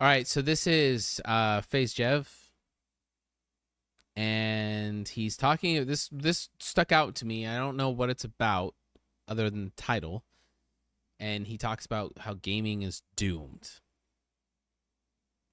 All right, so this is FaZe Jev, and he's talking. This stuck out to me. I don't know what it's about, other than the title. And he talks about how gaming is doomed.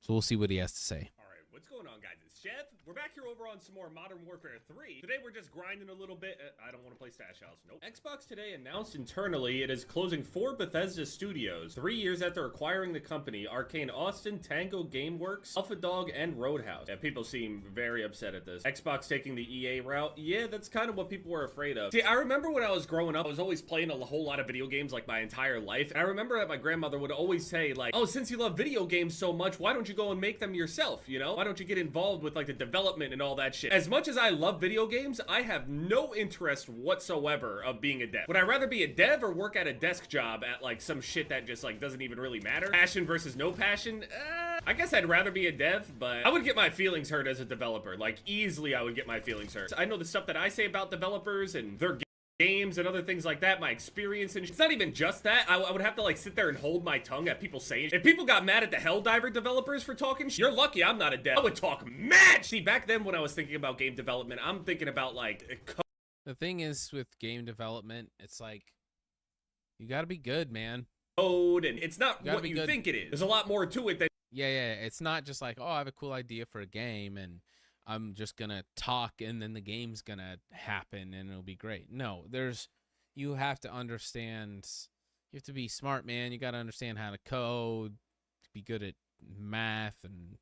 So we'll see what he has to say. All right, what's going on, guys? It's Jeff. We're back here over on some more Modern Warfare 3. Today we're just grinding a little bit. I don't want to play Stash House. Nope. Xbox today announced internally it is closing 4 Bethesda studios 3 years after acquiring the company Arcane Austin, Tango Gameworks, Alpha Dog, and Roadhouse. Yeah, people seem very upset at this. Xbox taking the EA route. Yeah, that's kind of what people were afraid of. See, I remember when I was growing up, I was always playing a whole lot of video games like my entire life. And I remember that my grandmother would always say like, oh, since you love video games so much, why don't you go and make them yourself, you know? Why don't you get involved with like the development and all that shit? As much as I love video games, I have no interest whatsoever of being a dev. Would I rather be a dev or work at a desk job at like some shit that just like doesn't even really matter? Passion versus no passion? I guess I'd rather be a dev, but I would get my feelings hurt as a developer. Like easily I would get my feelings hurt. I know the stuff that I say about developers and their games and other things like that, my experience, and it's not even just that. I would have to like sit there and hold my tongue at people saying. If people got mad at the Helldiver developers for talking shit, you're lucky I'm not a dev. I would talk mad. See, back then when I was thinking about game development, I'm thinking about like The thing is with game development, it's like you got to be good, man. code, and it's not what you think it is. There's a lot more to it than Yeah. It's not just like, oh, I have a cool idea for a game and I'm just gonna talk and then the game's gonna happen and it'll be great. No, you have to understand. You have to be smart, man. You got to understand how to code, be good at math, and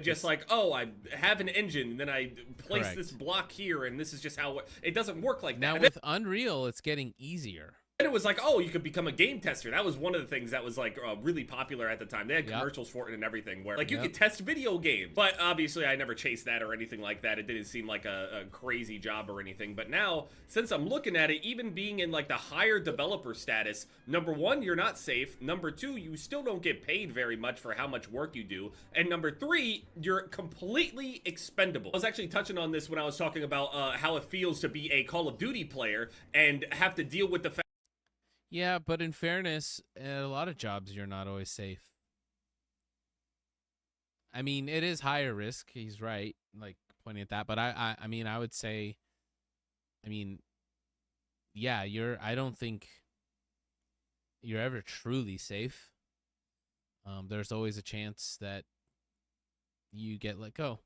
just like, oh, I have an engine, and then I place Correct. this block here, and this is just how it doesn't work like that. Now with Unreal, it's getting easier. And it was like, oh, you could become a game tester. That was one of the things that was like really popular at the time. They had commercials for it and everything where like you could test video games. But obviously I never chased that or anything like that. It didn't seem like a crazy job or anything. But now, since I'm looking at it, even being in like the higher developer status, number one, you're not safe. Number two, you still don't get paid very much for how much work you do. And number three, you're completely expendable. I was actually touching on this when I was talking about how it feels to be a Call of Duty player and have to deal with the fact. Yeah, but in fairness, at a lot of jobs, you're not always safe. I mean, it is higher risk. He's right, like pointing at that. But I mean, I would say, yeah, I don't think you're ever truly safe. There's always a chance that you get let go.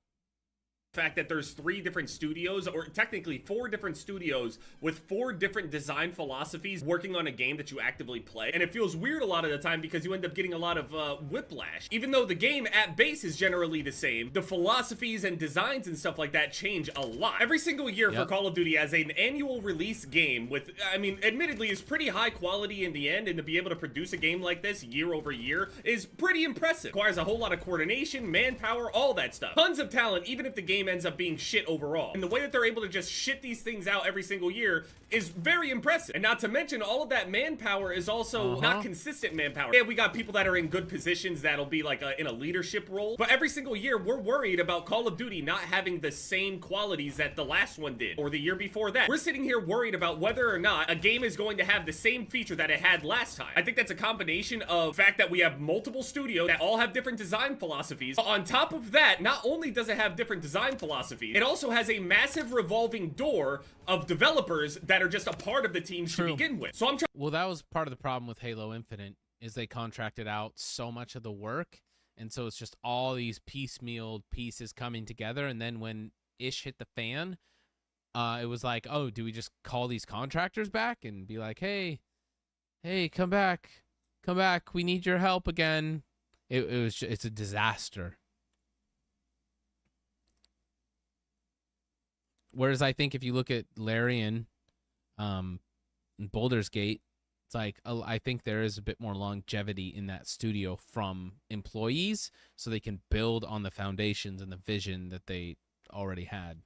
Fact that there's 3 different studios, or technically 4 different studios with 4 different design philosophies working on a game that you actively play, and it feels weird a lot of the time because you end up getting a lot of whiplash. Even though the game at base is generally the same, the philosophies and designs and stuff like that change a lot. Every single year for Call of Duty as an annual release game with, I mean, admittedly is pretty high quality in the end, and to be able to produce a game like this year over year is pretty impressive. Requires a whole lot of coordination, manpower, all that stuff. Tons of talent, even if the game ends up being shit overall. And the way that they're able to just shit these things out every single year is very impressive. And not to mention, all of that manpower is also not consistent manpower. Yeah, we got people that are in good positions that'll be like in a leadership role, but every single year we're worried about Call of Duty not having the same qualities that the last one did, or the year before that. We're sitting here worried about whether or not a game is going to have the same feature that it had last time. I think that's a combination of the fact that we have multiple studios that all have different design philosophies. But on top of that, not only does it have different design philosophies, it also has a massive revolving door of developers that are just a part of the teams to begin with. So I'm trying. Well, that was part of the problem with Halo Infinite, is they contracted out so much of the work, and so it's just all these piecemeal pieces coming together, and then when ish hit the fan, it was like, oh, do we just call these contractors back and be like, hey, come back, we need your help again. It's a disaster. Whereas I think if you look at Larian, Baldur's Gate, it's like, I think there is a bit more longevity in that studio from employees, so they can build on the foundations and the vision that they already had.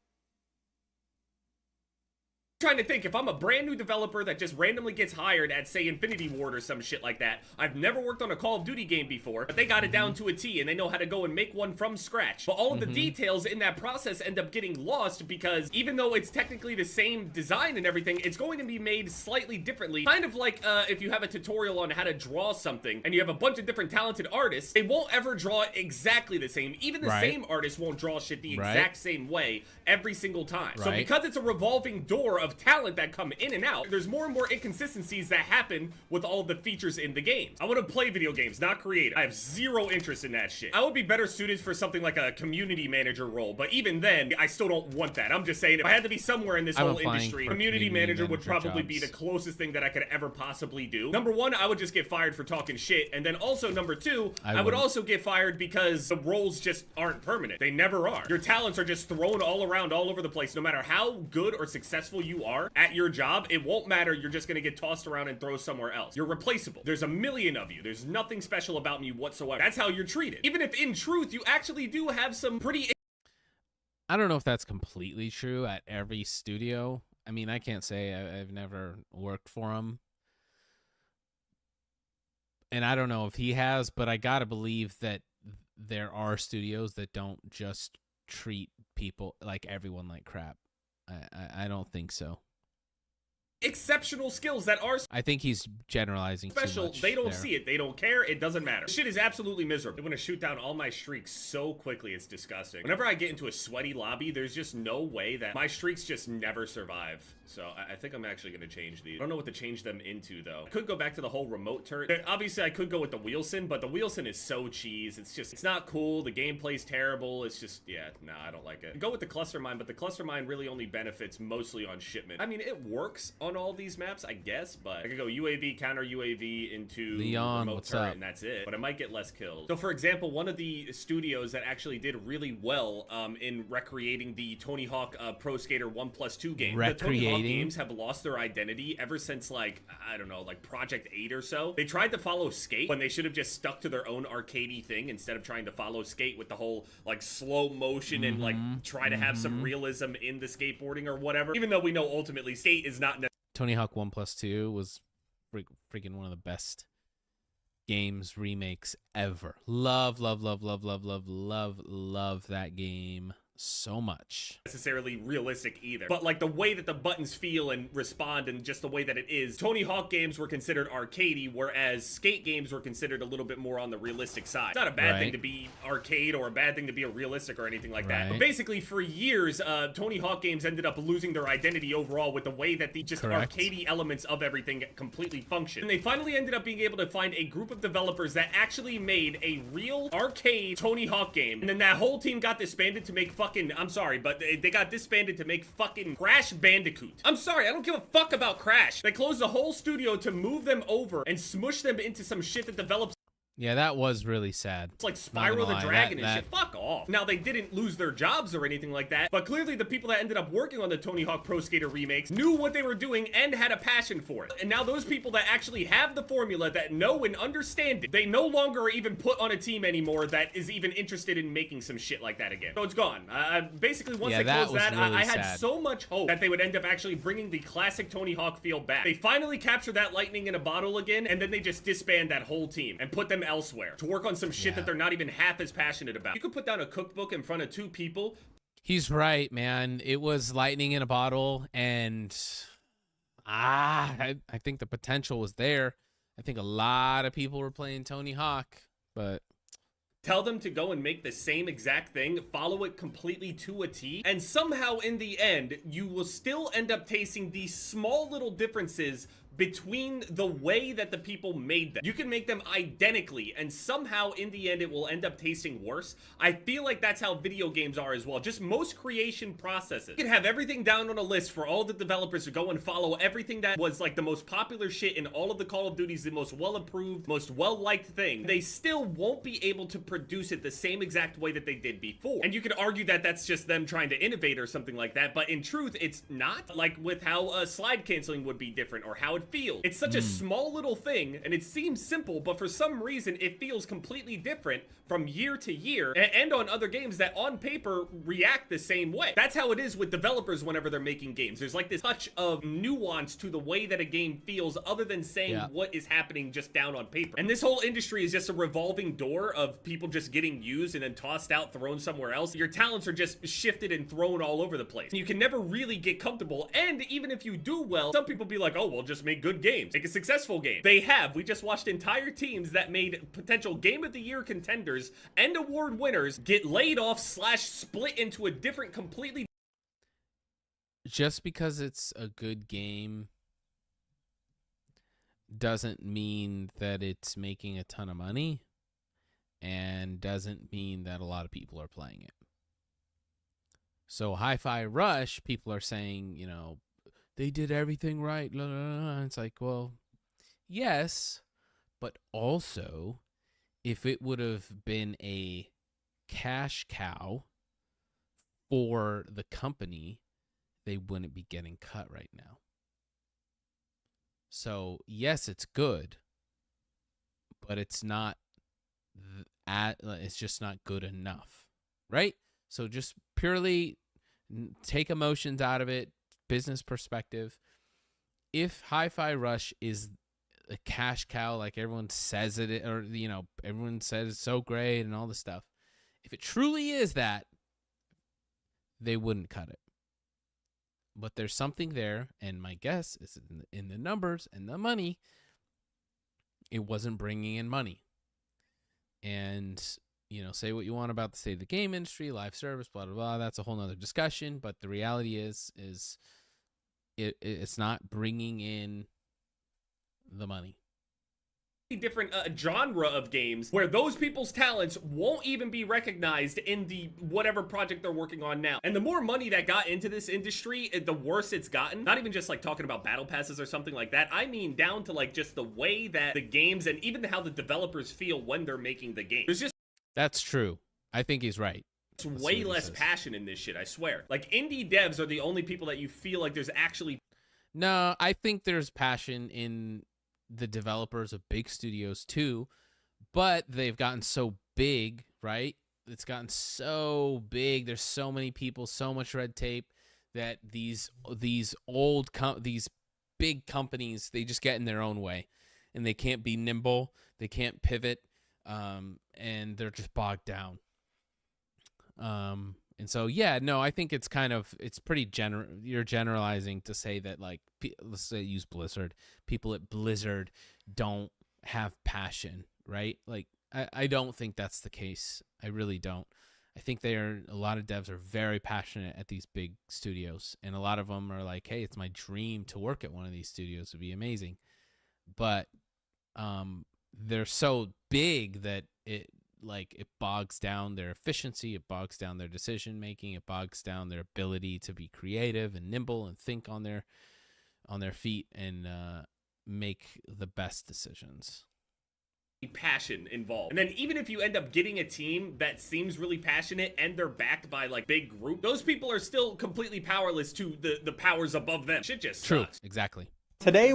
Trying to think, if I'm a brand new developer that just randomly gets hired at, say, Infinity Ward or some shit like that, I've never worked on a Call of Duty game before, but they got it down to a T and they know how to go and make one from scratch. But all of the details in that process end up getting lost because even though it's technically the same design and everything, it's going to be made slightly differently. Kind of like if you have a tutorial on how to draw something and you have a bunch of different talented artists, they won't ever draw it exactly the same. Even the same artist won't draw shit the exact same way every single time. So because it's a revolving door of talent that come in and out, there's more and more inconsistencies that happen with all of the features in the game. I want to play video games, not create. I have zero interest in that shit. I would be better suited for something like a community manager role, but even then, I still don't want that. I'm just saying, if I had to be somewhere in this whole industry, community manager would probably be the closest thing that I could ever possibly do. Number one, I would just get fired for talking shit, and then also number two, I would also get fired because the roles just aren't permanent. They never are. Your talents are just thrown all around, all over the place. No matter how good or successful you are at your job, it won't matter. You're just gonna get tossed around and thrown somewhere else. You're replaceable. There's a million of you. There's nothing special about me whatsoever. That's how you're treated. Even if in truth, you actually do have some pretty... I don't know if that's completely true at every studio. I mean, I can't say I've never worked for him. And I don't know if he has, but I gotta believe that there are studios that don't just treat people like everyone like crap. I don't think so. Exceptional skills that are I think he's generalizing special. Too much they don't there. see it. They don't care. It doesn't matter. Shit is absolutely miserable. They want to shoot down all my streaks so quickly. It's disgusting. Whenever I get into a sweaty lobby, there's just no way that my streaks just never survive. So I think I'm actually going to change these. I don't know what to change them into, though. I could go back to the whole remote turret. Obviously, I could go with the Wheelson, but the Wheelson is so cheese. It's not cool. The gameplay's terrible. It's just, yeah, nah, I don't like it. Go with the cluster mine, but the cluster mine really only benefits mostly on shipment. I mean, it works on all these maps, I guess, but I could go UAV, counter UAV into Leon, remote turret, and that's it. But I might get less kills. So, for example, one of the studios that actually did really well in recreating the Tony Hawk Pro Skater 1+2 game. The Tony Hawk games have lost their identity ever since, like, I don't know, like Project 8 or so. They tried to follow Skate when they should have just stuck to their own arcadey thing instead of trying to follow Skate with the whole, like, slow motion and, like, try to have some realism in the skateboarding or whatever. Even though we know ultimately Skate is not necessarily Tony Hawk 1+2 was freaking one of the best games remakes ever. Love that game so much. Necessarily realistic either, but like the way that the buttons feel and respond and just the way that it is, Tony Hawk games were considered arcadey, whereas Skate games were considered a little bit more on the realistic side. It's not a bad thing to be arcade or a bad thing to be a realistic or anything like that, but basically for years Tony Hawk games ended up losing their identity overall with the way that the just arcadey elements of everything completely function. And they finally ended up being able to find a group of developers that actually made a real arcade Tony Hawk game, and then that whole team got disbanded to make fucking, I'm sorry, but they got disbanded to make fucking Crash Bandicoot. I'm sorry, I don't give a fuck about Crash. They closed the whole studio to move them over and smush them into some shit that develops. Yeah, that was really sad. It's like Spyro the Dragon and shit. Fuck off. Now, they didn't lose their jobs or anything like that, but clearly the people that ended up working on the Tony Hawk Pro Skater remakes knew what they were doing and had a passion for it. And now those people that actually have the formula, that know and understand it, they no longer are even put on a team anymore that is even interested in making some shit like that again. So it's gone. Basically, once they closed that, really I had so much hope that they would end up actually bringing the classic Tony Hawk feel back. They finally captured that lightning in a bottle again, and then they just disband that whole team and put them elsewhere to work on some shit that they're not even half as passionate about. You could put down a cookbook in front of two people. He's right, man. It was lightning in a bottle, and I think the potential was there. I think a lot of people were playing Tony Hawk, but tell them to go and make the same exact thing, follow it completely to a T, and somehow in the end, you will still end up tasting these small little differences between the way that the people made them. You can make them identically, and somehow in the end it will end up tasting worse. I feel like that's how video games are as well. Just most creation processes. You can have everything down on a list for all the developers to go and follow everything that was like the most popular shit in all of the Call of Duties, the most well-approved, most well-liked thing. They still won't be able to produce it the same exact way that they did before. And you could argue that that's just them trying to innovate or something like that, but in truth, it's not. Like with how slide canceling would be different, or how field. It's such a small little thing, and it seems simple, but for some reason, it feels completely different from year to year, and on other games that on paper react the same way. That's how it is with developers whenever they're making games. There's like this touch of nuance to the way that a game feels other than saying what is happening just down on paper. And this whole industry is just a revolving door of people just getting used and then tossed out, thrown somewhere else. Your talents are just shifted and thrown all over the place. You can never really get comfortable, and even if you do well, some people be like, oh, well, just make good games. Make a successful game. They have. We just watched entire teams that made potential Game of the Year contenders and award winners get laid off / split into a different completely. Just because it's a good game doesn't mean that it's making a ton of money, and doesn't mean that a lot of people are playing it. So Hi-Fi Rush, people are saying, you know, they did everything right. Blah, blah, blah. It's like, well, yes, but also if it would have been a cash cow for the company, they wouldn't be getting cut right now. So yes, it's good, but it's not it's just not good enough, right? So just purely take emotions out of it, business perspective. If Hi-Fi Rush is a cash cow, like everyone says it, or, you know, everyone says it's so great and all this stuff, if it truly is that, they wouldn't cut it. But there's something there, and my guess is in the numbers and the money, it wasn't bringing in money. And, you know, say what you want about the state of the game industry, live service, blah, blah, blah. That's a whole nother discussion. But the reality is it's not bringing in the money. Different genre of games where those people's talents won't even be recognized in the whatever project they're working on now. And the more money that got into this industry, the worse it's gotten. Not even just like talking about battle passes or something like that. I mean down to like just the way that the games and even how the developers feel when they're making the game. There's just That's true. I think he's right. It's way less passion in this shit, I swear. Like, indie devs are the only people that you feel like there's actually. No, I think there's passion in the developers of big studios too, but they've gotten so big, right? It's gotten so big. There's so many people, so much red tape that these big companies, they just get in their own way, and they can't be nimble. They can't pivot, and they're just bogged down. And so, yeah, no, I think it's pretty you're generalizing to say that, like, let's say use Blizzard. People at Blizzard don't have passion, right? Like, I don't think that's the case. I really don't. I think a lot of devs are very passionate at these big studios, and a lot of them are like, hey, it's my dream to work at one of these studios. It'd be amazing. But they're so big that it bogs down their efficiency, it bogs down their decision making, it bogs down their ability to be creative and nimble and think on their feet and make the best decisions. Passion involved. And then even if you end up getting a team that seems really passionate and they're backed by like big group, those people are still completely powerless to the powers above them. Shit just True. Sucks. Exactly. Today